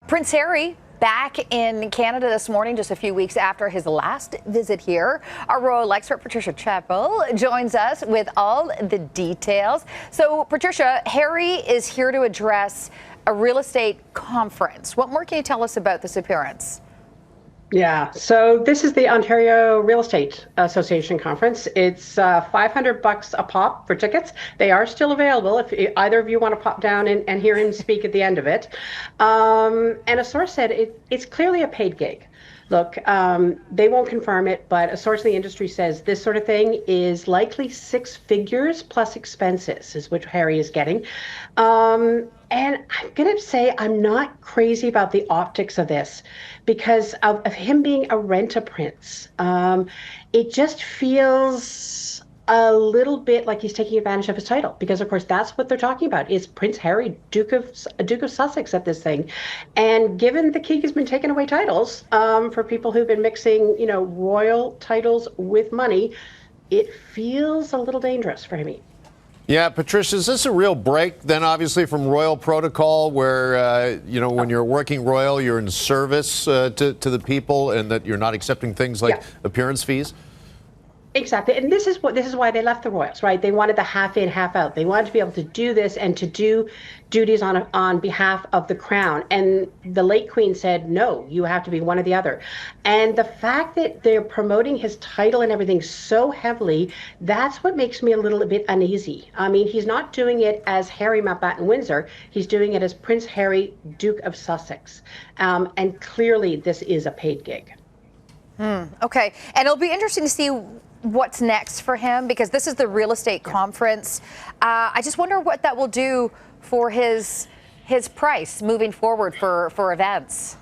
Prince Harry back in Canada this morning, just a few weeks after his last visit here. Our royal expert, Patricia Treble, joins us with all the details. So, Patricia, Harry is here to address a real estate conference. What more can you tell us about this appearance? Yeah, so this is the Ontario Real Estate Association conference. It's $500 a pop for tickets. They are still available if either of you want to pop down and hear him speak at the end of it. And a source said it's clearly a paid gig. Look, they won't confirm it, but a source in the industry says this sort of thing is likely 6 figures plus expenses is what Harry is getting. And I'm going to say I'm not crazy about the optics of this because of him being a rent-a-prince. It just feels a little bit like he's taking advantage of his title because, of course, that's what they're talking about is Prince Harry, Duke of Sussex at this thing. And given the king has been taking away titles for people who've been mixing, royal titles with money, it feels a little dangerous for him. Yeah, Patricia, is this a real break then, obviously, from royal protocol where, when you're working royal, you're in service to the people and that you're not accepting things like appearance fees? Exactly. And this is why they left the royals, right? They wanted the half in, half out. They wanted to be able to do this and to do duties on behalf of the crown. And the late queen said, no, you have to be one or the other. And the fact that they're promoting his title and everything so heavily, that's what makes me a little bit uneasy. I mean, he's not doing it as Harry Mountbatten Windsor. He's doing it as Prince Harry, Duke of Sussex. And clearly this is a paid gig. Okay. And it'll be interesting to see what's next for him because this is the real estate conference. I just wonder what that will do for his price moving forward for events.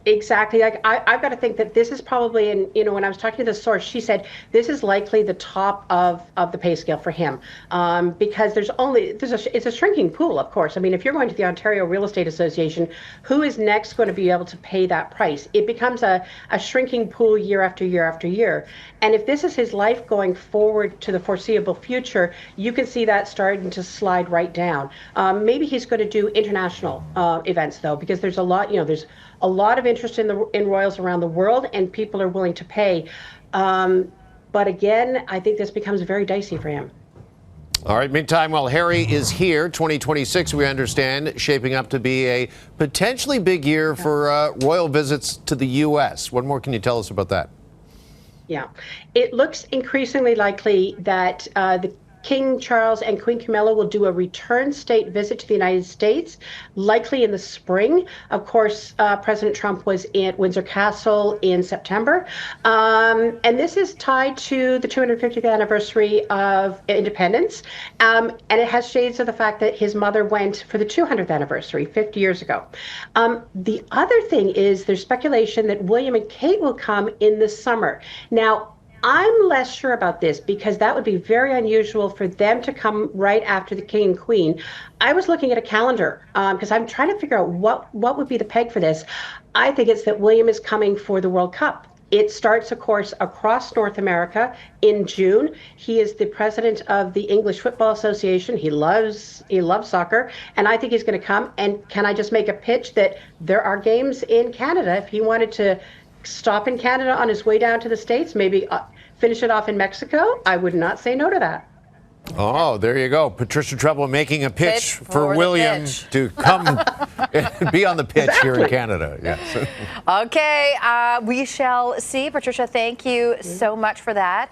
Exactly. I've got to think that this is probably, and when I was talking to the source, she said this is likely the top of the pay scale for him because it's a shrinking pool, of course. I mean, if you're going to the Ontario Real Estate Association, who is next going to be able to pay that price? It becomes a shrinking pool year after year after year. And if this is his life going forward to the foreseeable future, you can see that starting to slide right down. Maybe he's going to do international events though, because there's a lot, there's a lot of interest in royals around the world, and people are willing to pay. But again, I think this becomes very dicey for him. All right. Meantime, while Harry is here, 2026, we understand, shaping up to be a potentially big year for royal visits to the U.S. What more can you tell us about that? Yeah, it looks increasingly likely that the King Charles and Queen Camilla will do a return state visit to the United States, likely in the spring. Of course, President Trump was at Windsor Castle in September. And this is tied to the 250th anniversary of independence. And it has shades of the fact that his mother went for the 200th anniversary 50 years ago. The other thing is there's speculation that William and Kate will come in the summer. Now, I'm less sure about this because that would be very unusual for them to come right after the king and queen. I was looking at a calendar because I'm trying to figure out what would be the peg for this. I think it's that William is coming for the World Cup. It starts, of course, across North America in June. He is the president of the English Football Association. He loves soccer, and I think he's going to come. And can I just make a pitch that there are games in Canada if he wanted to stop in Canada on his way down to the States, maybe finish it off in Mexico? I would not say no to that. Oh, there you go. Patricia Treble making a pitch for William to come and be on the pitch here in Canada. Yes. Okay, we shall see. Patricia, thank you so much for that.